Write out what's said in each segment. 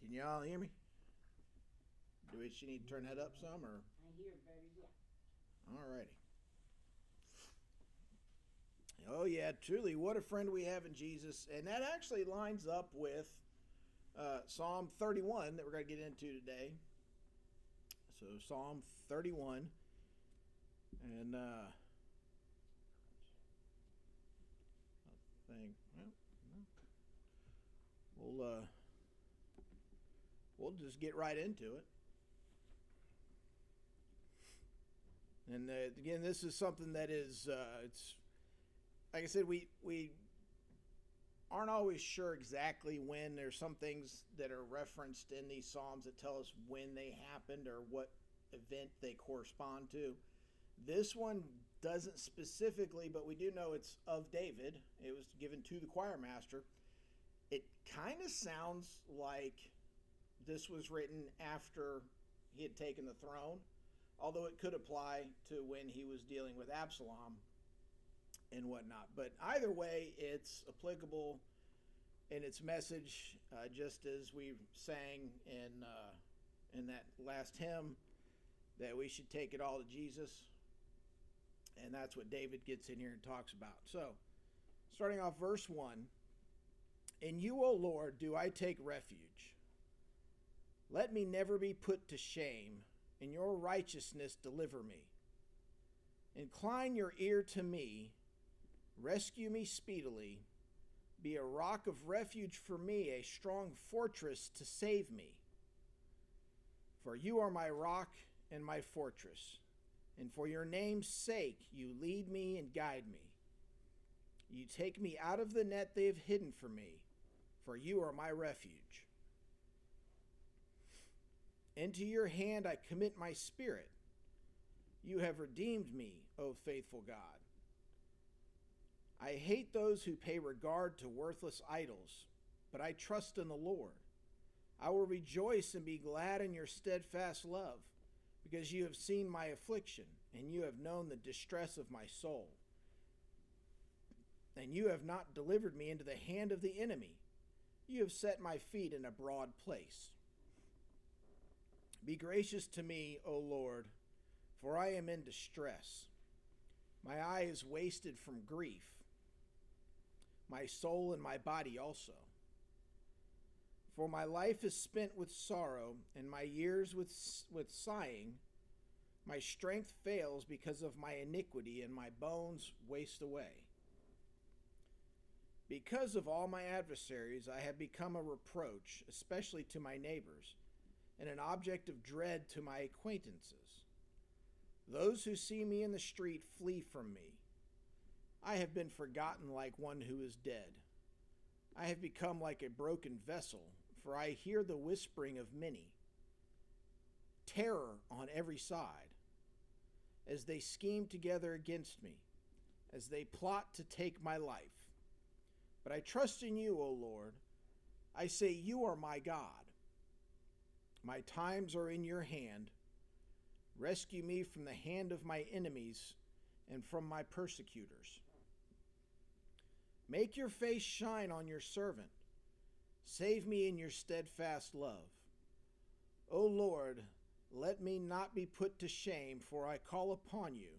Can y'all hear me? Do we need to turn that up some or? I hear better, yeah. Alrighty. Oh yeah, truly, what a friend we have in Jesus, and that actually lines up with Psalm 31 that we're going to get into today. So Psalm 31, and thing. Well, we'll just get right into it. And again, this is something that is it's like I said, we aren't always sure exactly when. There's some things that are referenced in these psalms that tell us when they happened or what event they correspond to. This one doesn't specifically, but we do know it's of David. It was given to the choir master. It kind of sounds like this was written after he had taken the throne, although it could apply to when he was dealing with Absalom and whatnot. But either way, it's applicable in its message, just as we sang in that last hymn, that we should take it all to Jesus. And that's what David gets in here and talks about. So, starting off verse 1, "In you, O Lord, do I take refuge. Let me never be put to shame. In your righteousness deliver me. Incline your ear to me. Rescue me speedily. Be a rock of refuge for me, a strong fortress to save me. For you are my rock and my fortress, and for your name's sake you lead me and guide me. You take me out of the net they have hidden for me, for you are my refuge. Into your hand I commit my spirit. You have redeemed me, O faithful God. I hate those who pay regard to worthless idols, but I trust in the Lord. I will rejoice and be glad in your steadfast love, because you have seen my affliction, and you have known the distress of my soul. And you have not delivered me into the hand of the enemy. You have set my feet in a broad place. Be gracious to me, O Lord, for I am in distress. My eye is wasted from grief, my soul and my body also. For my life is spent with sorrow, and my years with sighing. My strength fails because of my iniquity, and my bones waste away. Because of all my adversaries, I have become a reproach, especially to my neighbors, and an object of dread to my acquaintances. Those who see me in the street flee from me. I have been forgotten like one who is dead. I have become like a broken vessel, for I hear the whispering of many. Terror on every side, as they scheme together against me, as they plot to take my life. But I trust in you, O Lord. I say, you are my God. My times are in your hand. Rescue me from the hand of my enemies and from my persecutors. Make your face shine on your servant. Save me in your steadfast love. O Lord, let me not be put to shame, for I call upon you.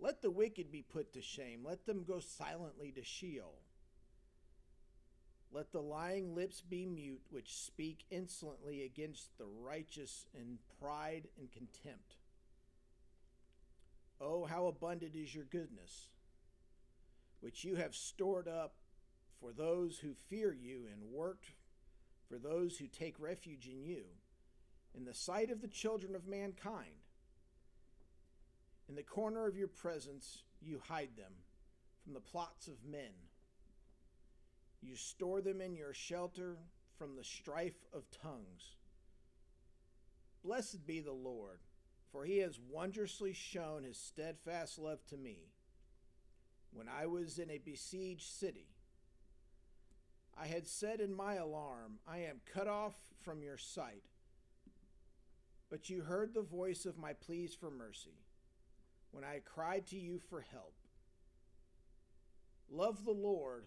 Let the wicked be put to shame. Let them go silently to Sheol. Let the lying lips be mute, which speak insolently against the righteous in pride and contempt. Oh, how abundant is your goodness, which you have stored up for those who fear you and worked for those who take refuge in you, in the sight of the children of mankind. In the corner of your presence you hide them from the plots of men. You store them in your shelter from the strife of tongues. Blessed be the Lord, for he has wondrously shown his steadfast love to me. When I was in a besieged city, I had said in my alarm, I am cut off from your sight. But you heard the voice of my pleas for mercy, when I cried to you for help. Love the Lord,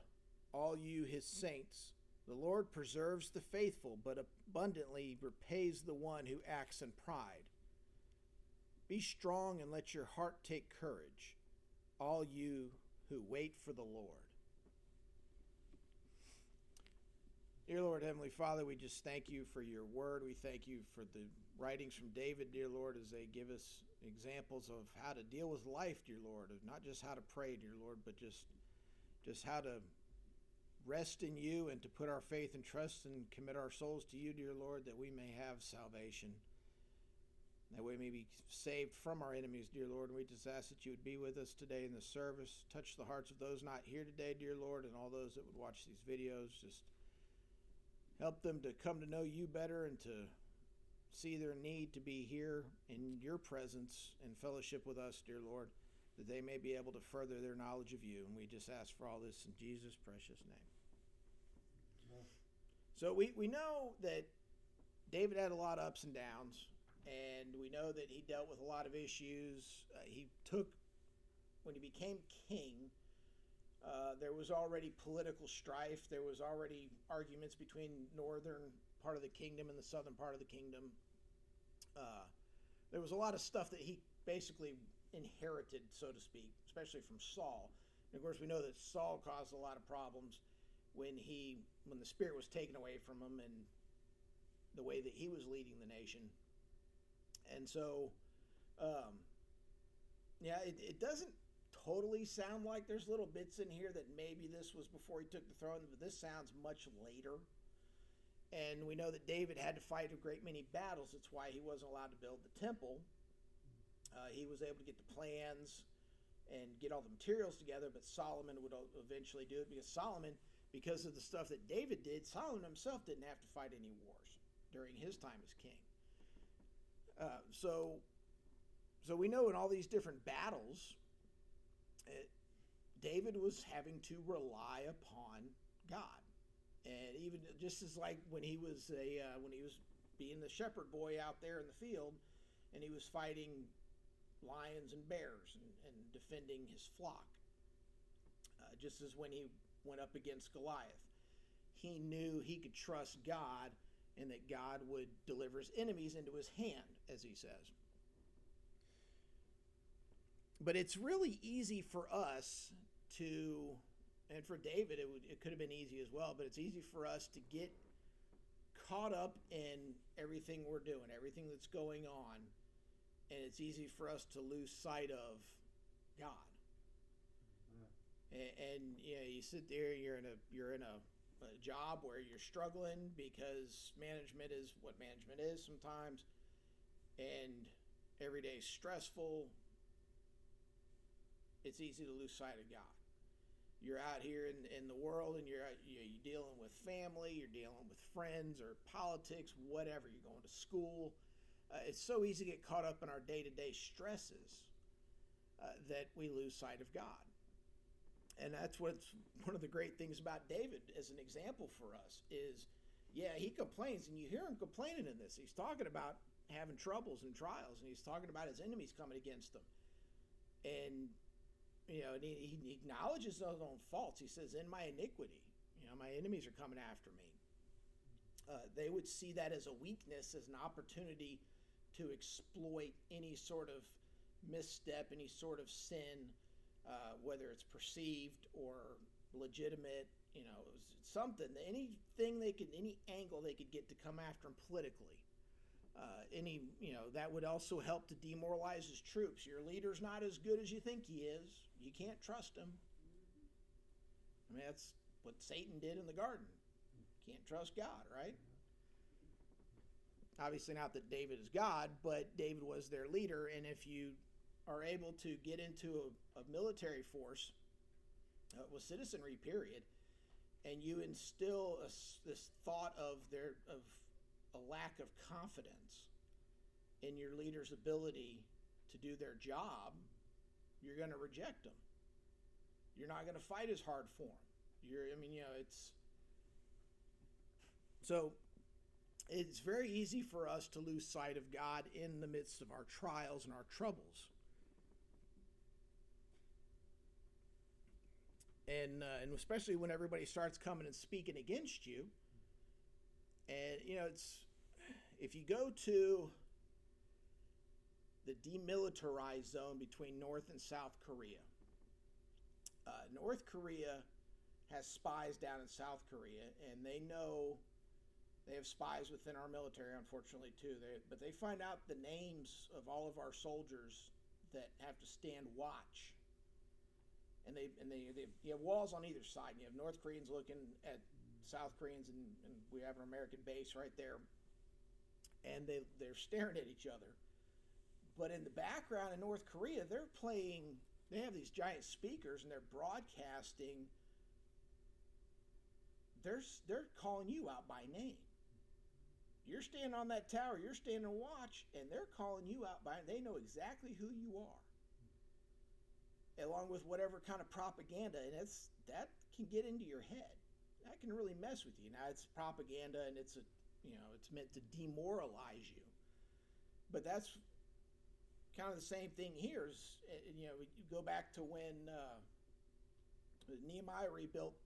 all you his saints, The Lord preserves the faithful, but abundantly repays the one who acts in pride. Be strong and let your heart take courage, all you who wait for the Lord. Dear Lord, Heavenly Father, we just thank you for your word. We thank you for the writings from David, dear Lord, as they give us examples of how to deal with life, dear Lord, of not just how to pray, dear Lord, but just how to rest in you and to put our faith and trust and commit our souls to you, dear Lord, that we may have salvation, that we may be saved from our enemies, dear Lord. And we just ask that you would be with us today in the service. Touch the hearts of those not here today, dear Lord, and all those that would watch these videos. Just help them to come to know you better and to see their need to be here in your presence and fellowship with us, dear Lord, that they may be able to further their knowledge of you. And we just ask for all this in Jesus' precious name. So we know that David had a lot of ups and downs, and we know that he dealt with a lot of issues. When he became king, there was already political strife. There was already arguments between northern part of the kingdom and the southern part of the kingdom. There was a lot of stuff that he basically inherited, so to speak, especially from Saul. And of course, we know that Saul caused a lot of problems when the spirit was taken away from him and the way that he was leading the nation. And so, it doesn't totally sound like there's little bits in here that maybe this was before he took the throne, but this sounds much later. And we know that David had to fight a great many battles. That's why he wasn't allowed to build the temple. He was able to get the plans and get all the materials together, but Solomon would eventually do it because of the stuff that David did. Solomon himself didn't have to fight any wars during his time as king. So we know in all these different battles, David was having to rely upon God. And even just as like when he was being the shepherd boy out there in the field, and he was fighting lions and bears and defending his flock. Just as when he went up against Goliath, he knew he could trust God and that God would deliver his enemies into his hand, as he says. But it's really easy for us to, and for David, it could have been easy as well, but it's easy for us to get caught up in everything we're doing, everything that's going on, and it's easy for us to lose sight of God. And you sit there, you're in a job where you're struggling because management is what management is sometimes, and every day is stressful. It's easy to lose sight of God. You're out here in the world, and you're dealing with family, you're dealing with friends or politics, whatever. You're going to school. It's so easy to get caught up in our day-to-day stresses that we lose sight of God. And that's what's one of the great things about David as an example for us is, he complains, and you hear him complaining in this. He's talking about having troubles and trials, and he's talking about his enemies coming against him. And and he acknowledges his own faults. He says, in my iniquity, my enemies are coming after me. They would see that as a weakness, as an opportunity to exploit any sort of misstep, any sort of sin, whether it's perceived or legitimate, something, anything any angle they could get to come after him politically. That would also help to demoralize his troops. Your leader's not as good as you think he is. You can't trust him. I mean, that's what Satan did in the garden. Can't trust God, right? Obviously not that David is God, but David was their leader. And if you are able to get into a military force with citizenry, period, and you instill this thought of a lack of confidence in your leader's ability to do their job, you're going to reject them. You're not going to fight as hard for them. It's very easy for us to lose sight of God in the midst of our trials and our troubles. And especially when everybody starts coming and speaking against you, And, it's, if you go to the demilitarized zone between North and South Korea, North Korea has spies down in South Korea, and they have spies within our military, unfortunately, too. But they find out the names of all of our soldiers that have to stand watch. And they you have walls on either side. You have North Koreans looking at South Koreans, and we have an American base right there. And they're staring at each other. But in the background in North Korea, they have these giant speakers, and they're broadcasting. They're calling you out by name. You're standing on that tower, you're standing watch, and they're calling you out by name. They know exactly who you are, along with whatever kind of propaganda, and that can get into your head. That can really mess with you. Now, it's propaganda, and it's meant to demoralize you. But that's kind of the same thing here. You go back to when Nehemiah rebuilt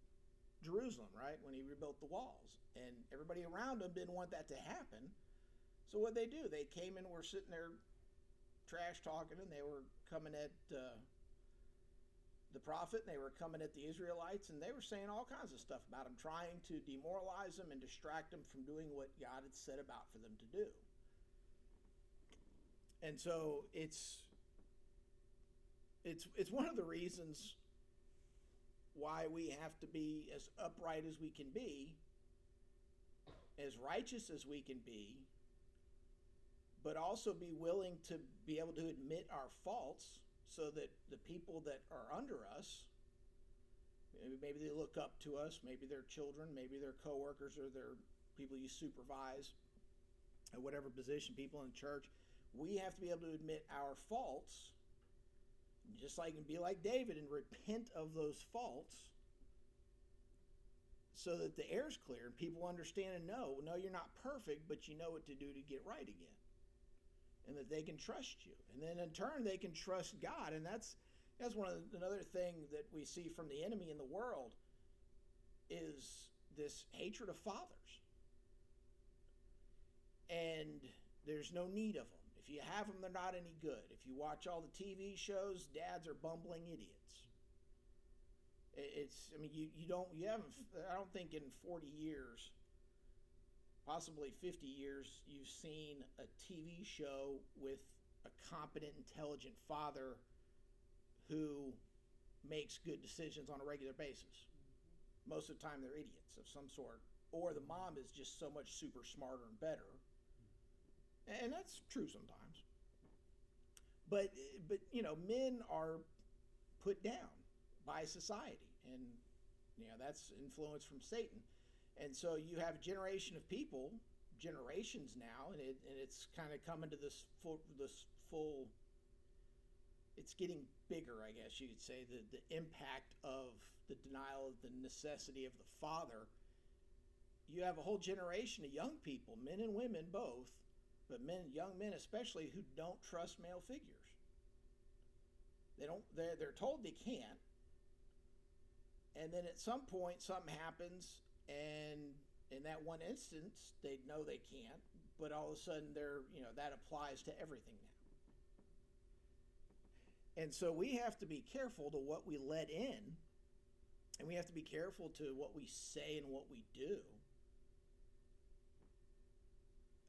Jerusalem, right? When he rebuilt the walls, and everybody around him didn't want that to happen. So what they do? They came and were sitting there trash talking, and they were coming at the prophet, and they were coming at the Israelites, and they were saying all kinds of stuff about him, trying to demoralize them and distract them from doing what God had said about for them to do. And so it's one of the reasons why we have to be as upright as we can be, as righteous as we can be, but also be willing to be able to admit our faults so that the people that are under us, maybe they look up to us, maybe they're children, maybe they're coworkers, or they're people you supervise at whatever position, people in church, we have to be able to admit our faults, just like and be like David and repent of those faults, so that the air's clear and people understand and know, no, you're not perfect, but you know what to do to get right again, and that they can trust you, and then in turn they can trust God. And that's another thing that we see from the enemy in the world, is this hatred of fathers, and there's no need of them. If you have them, they're not any good. If you watch all the TV shows, dads are bumbling idiots. I don't think in 40 years, possibly 50 years, you've seen a TV show with a competent, intelligent father who makes good decisions on a regular basis. Most of the time they're idiots of some sort, or the mom is just so much super smarter and better. And that's true sometimes. But men are put down by society, and that's influence from Satan. And so you have a generation of people, generations now, and it's kind of coming to this full. It's getting bigger, I guess you could say, the impact of the denial of the necessity of the father. You have a whole generation of young people, men and women both, but young men especially, who don't trust male figures. They're told they can't, and then at some point something happens, and in that one instance they know they can't, but all of a sudden that applies to everything now. And so we have to be careful to what we let in, and we have to be careful to what we say and what we do.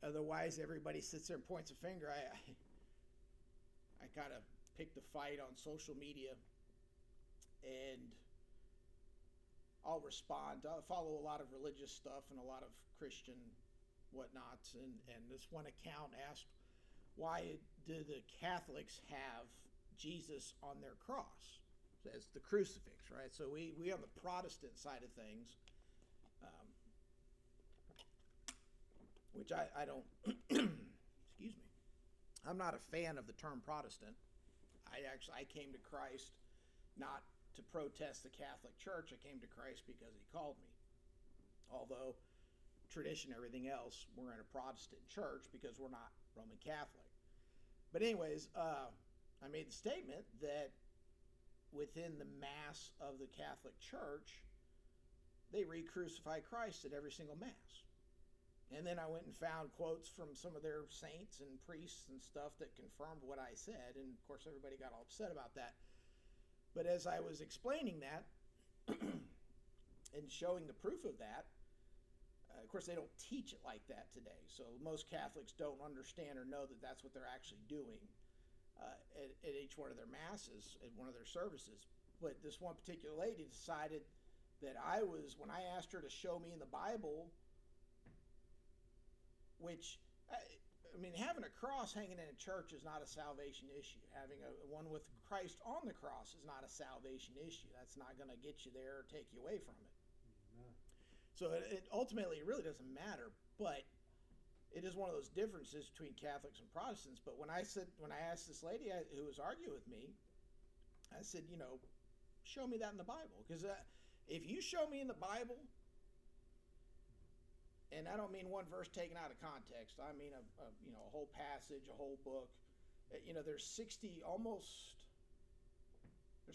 Otherwise, everybody sits there and points a finger. I kind of picked a fight on social media, and I'll respond. I follow a lot of religious stuff and a lot of Christian whatnots, and this one account asked, why do the Catholics have Jesus on their cross as the crucifix, right? So we on the Protestant side of things, which I don't, excuse me, I'm not a fan of the term Protestant. I came to Christ not to protest the Catholic Church. I came to Christ because he called me. Although tradition, everything else, we're in a Protestant church because we're not Roman Catholic. But anyways, I made the statement that within the Mass of the Catholic Church, they re-crucify Christ at every single Mass. And then I went and found quotes from some of their saints and priests and stuff that confirmed what I said. And of course, everybody got all upset about that. But as I was explaining that and showing the proof of that, of course, they don't teach it like that today. So most Catholics don't understand or know that that's what they're actually doing at each one of their masses, at one of their services. But this one particular lady decided that when I asked her to show me in the Bible, which, I mean, having a cross hanging in a church is not a salvation issue. Having one with Christ on the cross is not a salvation issue. That's not going to get you there or take you away from it. No. So it ultimately, it really doesn't matter. But it is one of those differences between Catholics and Protestants. But when I asked this lady who was arguing with me, I said, show me that in the Bible. Because if you show me in the Bible, and I don't mean one verse taken out of context. I mean a whole passage, a whole book. There's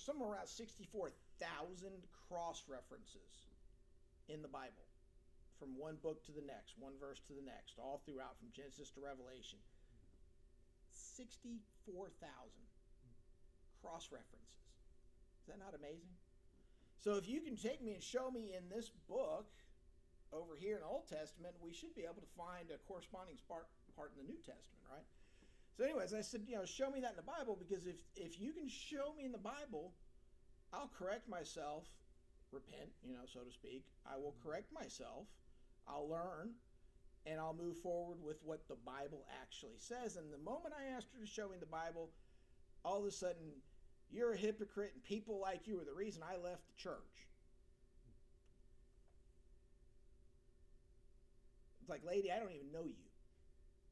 somewhere around 64,000 cross references in the Bible, from one book to the next, one verse to the next, all throughout from Genesis to Revelation. 64,000 cross references. Is that not amazing? So if you can take me and show me in this book over here in the Old Testament, we should be able to find a corresponding part in the New Testament, right? So anyways, I said, show me that in the Bible, because if you can show me in the Bible, I'll correct myself, repent, so to speak. I will correct myself, I'll learn, and I'll move forward with what the Bible actually says. And the moment I asked her to show me the Bible, all of a sudden, you're a hypocrite and people like you are the reason I left the church. Like, lady, I don't even know you.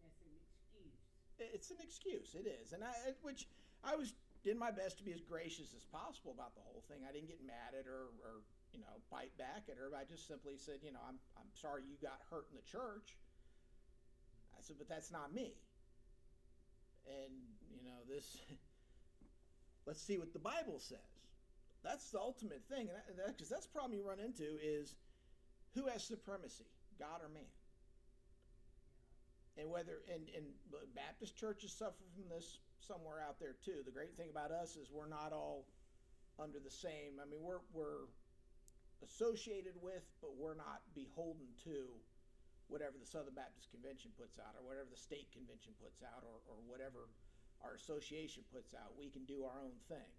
That's an excuse. It's an excuse. It is. And which I did my best to be as gracious as possible about the whole thing. I didn't get mad at her or bite back at her. But I just simply said, I'm sorry you got hurt in the church. I said, but that's not me. And, let's see what the Bible says. That's the ultimate thing. Because that's the problem you run into is, who has supremacy, God or man? And whether and Baptist churches suffer from this somewhere out there too. The great thing about us is we're not all under the same. I mean, we're associated with, but we're not beholden to whatever the Southern Baptist Convention puts out, or whatever the state convention puts out, or whatever our association puts out. We can do our own thing,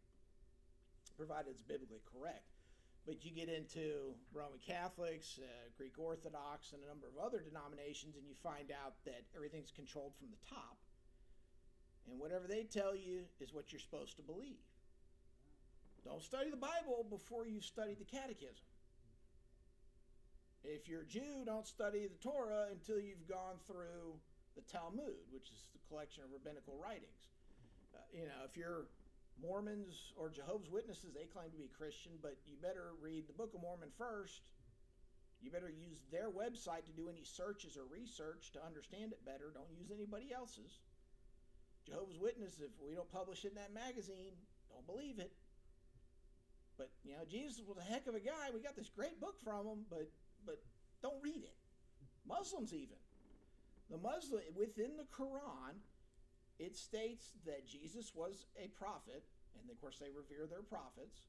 provided it's biblically correct. But you get into Roman Catholics, Greek Orthodox, and a number of other denominations, and you find out that everything's controlled from the top. And whatever they tell you is what you're supposed to believe. Don't study the Bible before you've studied the Catechism. If you're a Jew, don't study the Torah until you've gone through the Talmud, which is the collection of rabbinical writings. If you're Mormons or Jehovah's Witnesses, they claim to be Christian, but you better read the Book of Mormon first. You better use their website to do any searches or research to understand it better. Don't use anybody else's. Jehovah's Witness, if we don't publish it in that magazine, don't believe it. But, Jesus was a heck of a guy. We got this great book from him, but don't read it. Muslims even. The Muslim, within the Quran, it states that Jesus was a prophet, and of course they revere their prophets,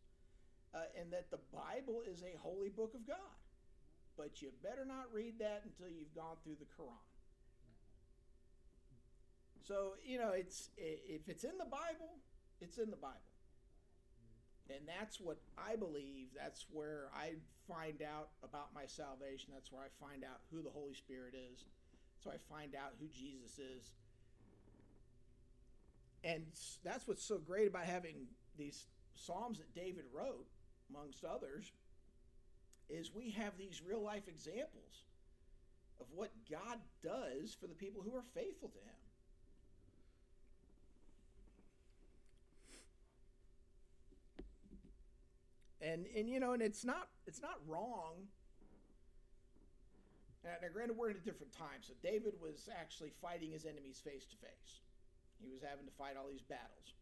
and that the Bible is a holy book of God. But you better not read that until you've gone through the Quran. So, if it's in the Bible, it's in the Bible. And that's what I believe. That's where I find out about my salvation. That's where I find out who the Holy Spirit is. So I find out who Jesus is. And that's what's so great about having these Psalms that David wrote, amongst others, is we have these real life examples of what God does for the people who are faithful to him. And it's not wrong. Now, granted, we're in a different time. So David was actually fighting his enemies face to face. He was having to fight all these battles.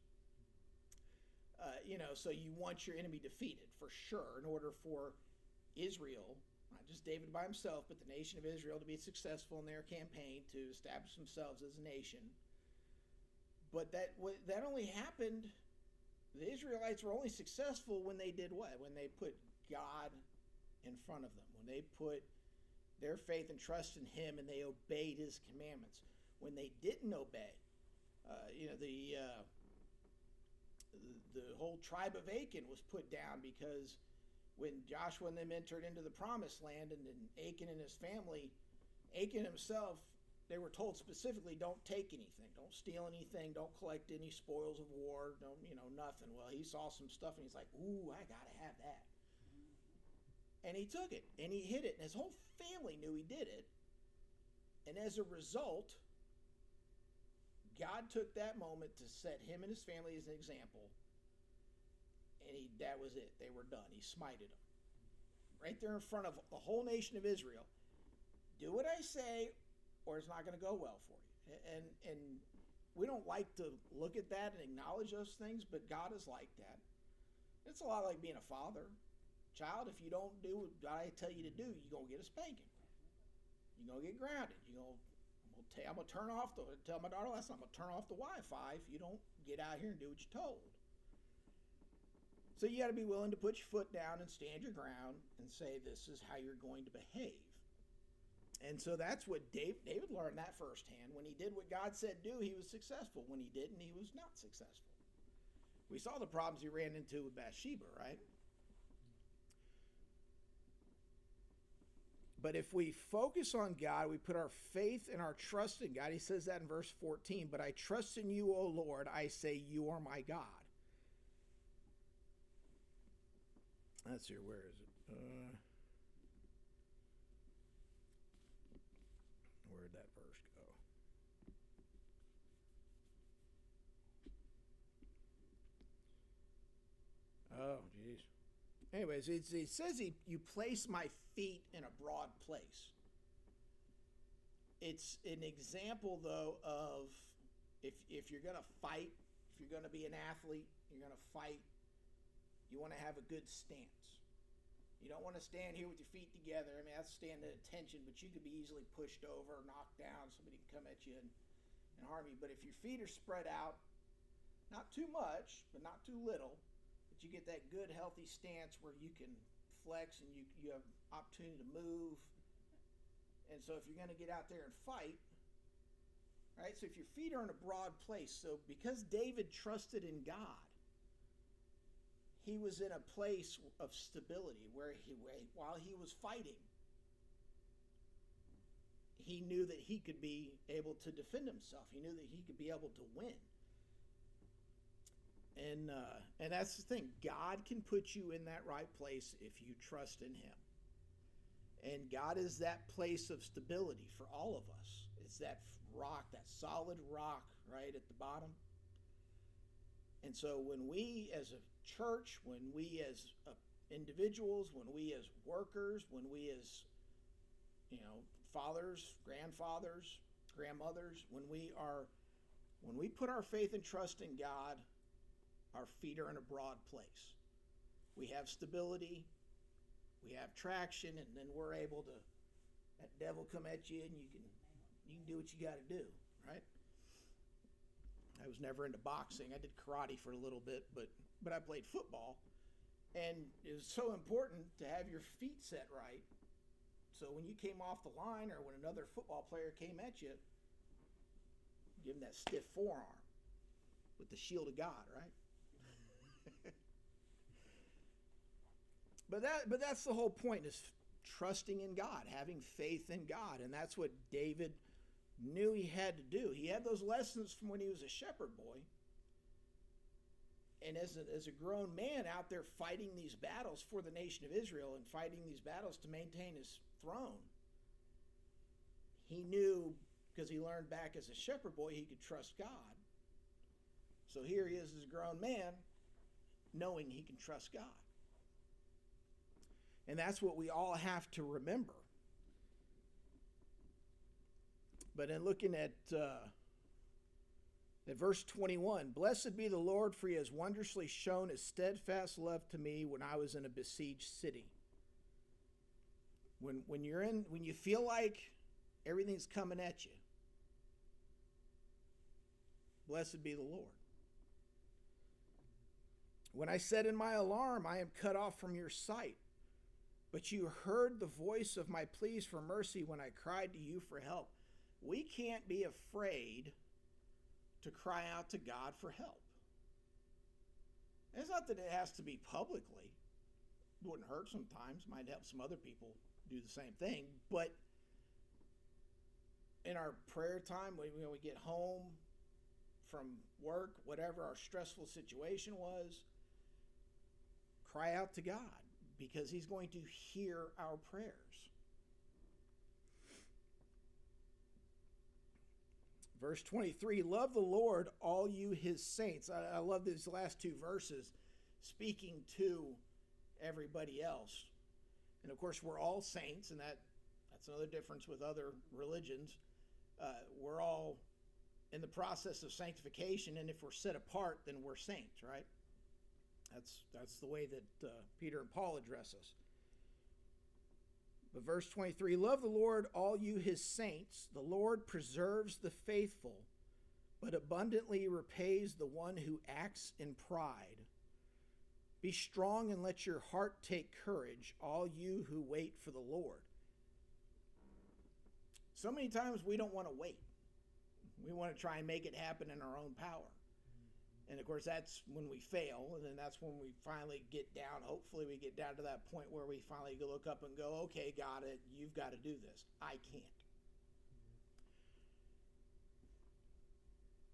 So you want your enemy defeated, for sure, in order for Israel, not just David by himself, but the nation of Israel to be successful in their campaign to establish themselves as a nation. But that only happened. The Israelites were only successful when they did what? When they put God in front of them. When they put their faith and trust in Him and they obeyed His commandments. When they didn't obey, the whole tribe of Achan was put down because when Joshua and them entered into the promised land, and then Achan and his family, Achan himself, they were told specifically, don't take anything, don't steal anything, don't collect any spoils of war, don't, nothing. Well, he saw some stuff and he's like, ooh, I gotta have that. And he took it and he hid it, and his whole family knew he did it. And as a result, God took that moment to set him and his family as an example, and that was it. They were done. He smited them right there in front of the whole nation of Israel. Do what I say, or it's not going to go well for you. And we don't like to look at that and acknowledge those things, but God is like that. It's a lot like being a father. Child, if you don't do what I tell you to do, you're going to get a spanking. You're going to get grounded. I'm going to tell my daughter last night, I'm going to turn off the Wi-Fi if you don't get out here and do what you're told. So you got to be willing to put your foot down and stand your ground and say, this is how you're going to behave. And so that's what David learned that firsthand. When he did what God said do, he was successful. When he didn't, he was not successful. We saw the problems he ran into with Bathsheba, right? But if we focus on God, we put our faith and our trust in God. He says that in verse 14, but I trust in you, O Lord. I say, you are my God. Let's see, where is it? Where'd that verse go? Oh, geez. Anyways, it says you place my feet in a broad place. It's an example, though, of if you're going to fight, if you're going to be an athlete, you're going to fight, you want to have a good stance. You don't want to stand here with your feet together. I mean, that's stand at attention, but you could be easily pushed over, knocked down. Somebody can come at you and harm you. But if your feet are spread out, not too much, but not too little, but you get that good, healthy stance where you can flex and you have opportunity to move. And so if you're going to get out there and fight, right? So if your feet are in a broad place, so because David trusted in God, he was in a place of stability where while he was fighting, he knew that he could be able to defend himself. He knew that he could be able to win. And that's the thing. God can put you in that right place if you trust in him. And God is that place of stability for all of us. It's that rock, that solid rock right at the bottom. And so when we as a church, when we as individuals, when we as workers, when we as fathers, grandfathers, grandmothers, when we put our faith and trust in God, our feet are in a broad place. We have stability, we have traction, and then we're able to, that devil come at you and you can do what you got to do, right? I was never into boxing. I did karate for a little bit, but I played football, and it was so important to have your feet set right. So when you came off the line, or when another football player came at you, give them that stiff forearm with the shield of God, right? But that's the whole point, is trusting in God, having faith in God, and that's what David knew he had to do. He had those lessons from when he was a shepherd boy. And as a grown man out there fighting these battles for the nation of Israel and fighting these battles to maintain his throne, he knew, because he learned back as a shepherd boy, he could trust God. So here he is as a grown man, knowing he can trust God. And that's what we all have to remember. But in looking at verse 21, blessed be the Lord, for he has wondrously shown his steadfast love to me when I was in a besieged city. When you feel like everything's coming at you, blessed be the Lord. When I said in my alarm, I am cut off from your sight, but you heard the voice of my pleas for mercy when I cried to you for help. We can't be afraid to cry out to God for help. It's not that it has to be publicly. It wouldn't hurt sometimes. Might help some other people do the same thing. But in our prayer time, when we get home from work, whatever our stressful situation was, cry out to God, because he's going to hear our prayers. Verse 23, love the Lord, all you his saints. I love these last two verses, speaking to everybody else. And of course, we're all saints, and that's another difference with other religions. We're all in the process of sanctification, and if we're set apart, then we're saints, right? That's the way that Peter and Paul address us. But verse 23, love the Lord, all you his saints. The Lord preserves the faithful, but abundantly repays the one who acts in pride. Be strong and let your heart take courage, all you who wait for the Lord. So many times we don't want to wait. We want to try and make it happen in our own power. And of course, that's when we fail, and then that's when we finally get down. Hopefully we get down to that point where we finally look up and go, okay, got it, you've got to do this. I can't.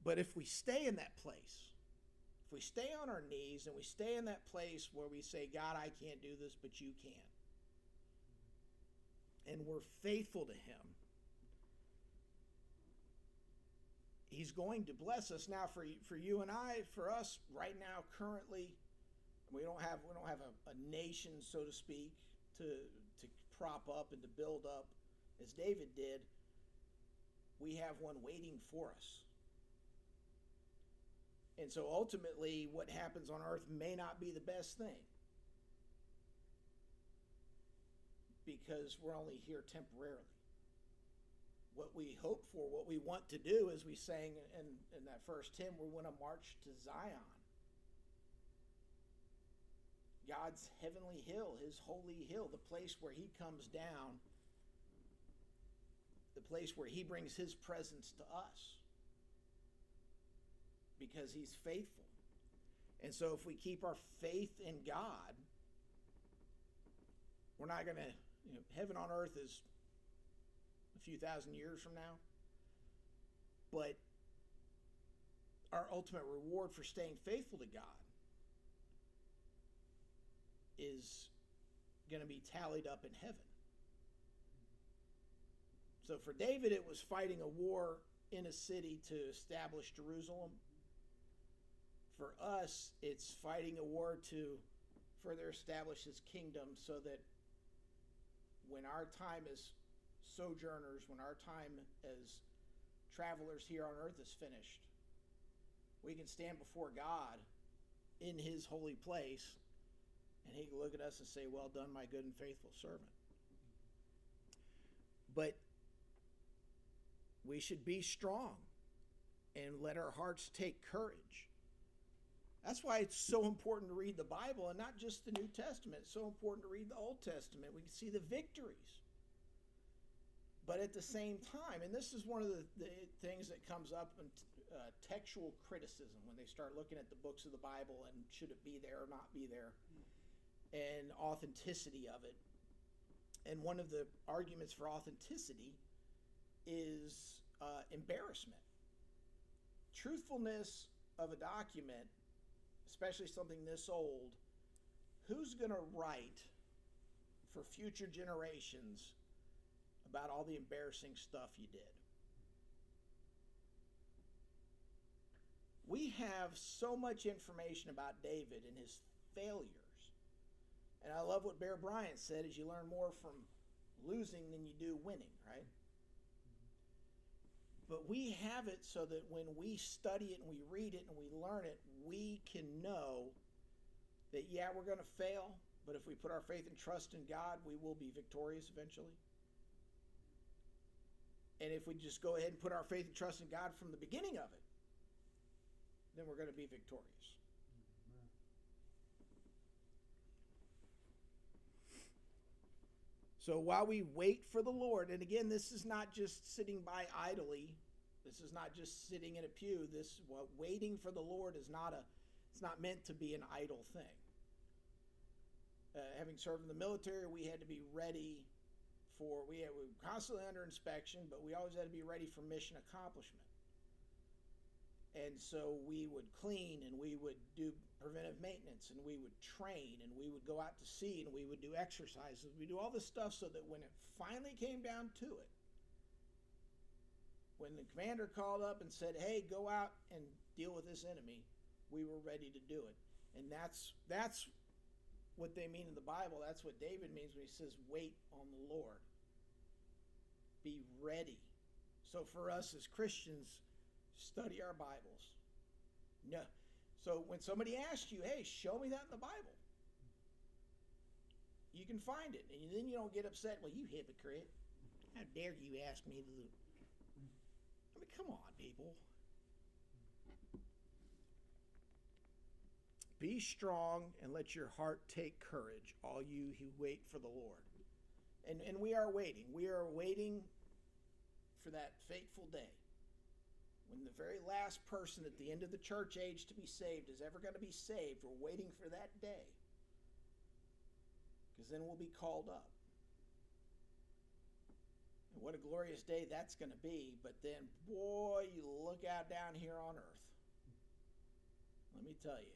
But if we stay in that place, if we stay on our knees and we stay in that place where we say, God, I can't do this, but you can, and we're faithful to him, he's going to bless us. Now, for you and I, for us right now, currently, we don't have a nation, so to speak, to prop up and to build up as David did. We have one waiting for us. And so ultimately, what happens on earth may not be the best thing, because we're only here temporarily. What we hope for, what we want to do, as we sang in that first hymn, we want to march to Zion. God's heavenly hill, his holy hill, the place where he comes down, the place where he brings his presence to us, because he's faithful. And so if we keep our faith in God, we're not going to, heaven on earth is a few thousand years from now. But our ultimate reward for staying faithful to God is going to be tallied up in heaven. So for David, it was fighting a war in a city to establish Jerusalem. For us, it's fighting a war to further establish his kingdom, so that when our time as sojourners, when our time as travelers here on earth is finished, we can stand before God in his holy place, and he can look at us and say, well done, my good and faithful servant. But we should be strong and let our hearts take courage. That's why it's so important to read the Bible, and not just the New Testament. It's so important to read the Old Testament. We can see the victories. But at the same time, and this is one of the things that comes up in textual criticism, when they start looking at the books of the Bible and should it be there or not be there, and authenticity of it. And one of the arguments for authenticity is embarrassment. Truthfulness of a document, especially something this old, who's going to write for future generations about all the embarrassing stuff you did? We have so much information about David and his failures. And I love what Bear Bryant said, is you learn more from losing than you do winning, right? But we have it so that when we study it and we read it and we learn it, we can know that, yeah, we're going to fail. But if we put our faith and trust in God, we will be victorious eventually. And if we just go ahead and put our faith and trust in God from the beginning of it, then we're going to be victorious. So while we wait for the Lord, and again, this is not just sitting by idly. This is not just sitting in a pew. Waiting for the Lord is it's not meant to be an idle thing. Having served in the military, we had to be ready we were constantly under inspection, but we always had to be ready for mission accomplishment. And so we would clean, and we would do preventive maintenance, and we would train, and we would go out to sea, and we would do exercises. We do all this stuff so that when it finally came down to it, when the commander called up and said, hey, go out and deal with this enemy, we were ready to do it. And that's what they mean in the Bible. That's what David means when he says, wait on the Lord. Be ready. So for us as Christians, study our Bibles. No. So when somebody asks you, hey, show me that in the Bible, you can find it. And then you don't get upset, well, you hypocrite. How dare you ask me to do? I mean, come on, people. Be strong and let your heart take courage, all you who wait for the Lord. And we are waiting. We are waiting for that fateful day when the very last person at the end of the church age to be saved is ever going to be saved. We're waiting for that day, because then we'll be called up. And what a glorious day that's going to be. But then, boy, you look out down here on earth. Let me tell you.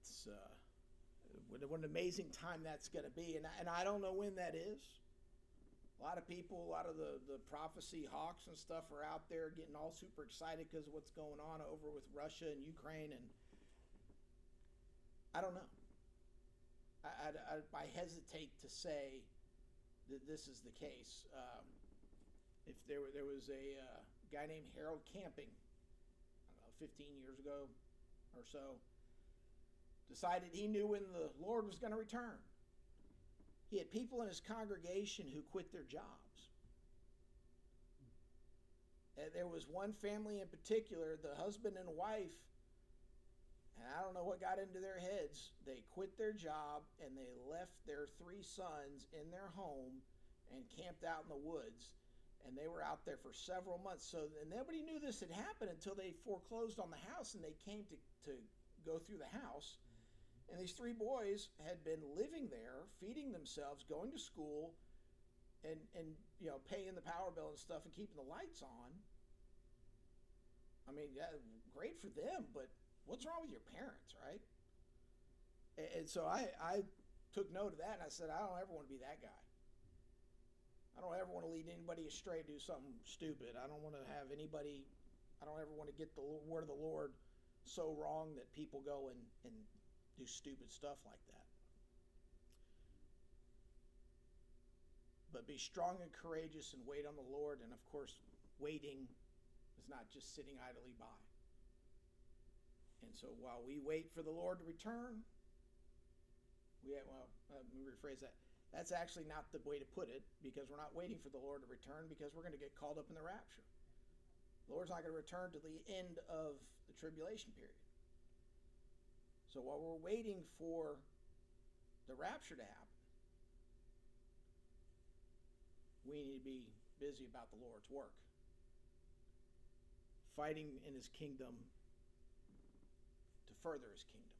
It's what an amazing time that's going to be. And I don't know when that is. A lot of people, a lot of the prophecy hawks and stuff are out there getting all super excited because of what's going on over with Russia and Ukraine. And I don't know. I hesitate to say that this is the case. If there was a guy named Harold Camping, I don't know, 15 years ago or so, decided he knew when the Lord was going to return. He had people in his congregation who quit their jobs. And there was one family in particular, the husband and wife, and I don't know what got into their heads. They quit their job and they left their 3 sons in their home and camped out in the woods. And they were out there for several months. So and nobody knew this had happened until they foreclosed on the house and they came to go through the house. And these 3 boys had been living there, feeding themselves, going to school, and paying the power bill and stuff and keeping the lights on. I mean, yeah, great for them, but what's wrong with your parents, right? And so I took note of that, and I said, I don't ever want to be that guy. I don't ever want to lead anybody astray to do something stupid. I don't want to have anybody, I don't ever want to get the word of the Lord so wrong that people go and do stupid stuff like that. But be strong and courageous and wait on the Lord. And of course, waiting is not just sitting idly by. And so while we wait for the Lord to return, let me rephrase that. That's actually not the way to put it, because we're not waiting for the Lord to return, because we're going to get called up in the rapture. The Lord's not going to return to the end of the tribulation period. So while we're waiting for the rapture to happen, we need to be busy about the Lord's work, fighting in his kingdom to further his kingdom,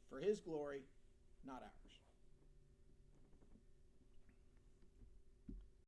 for his glory, not ours.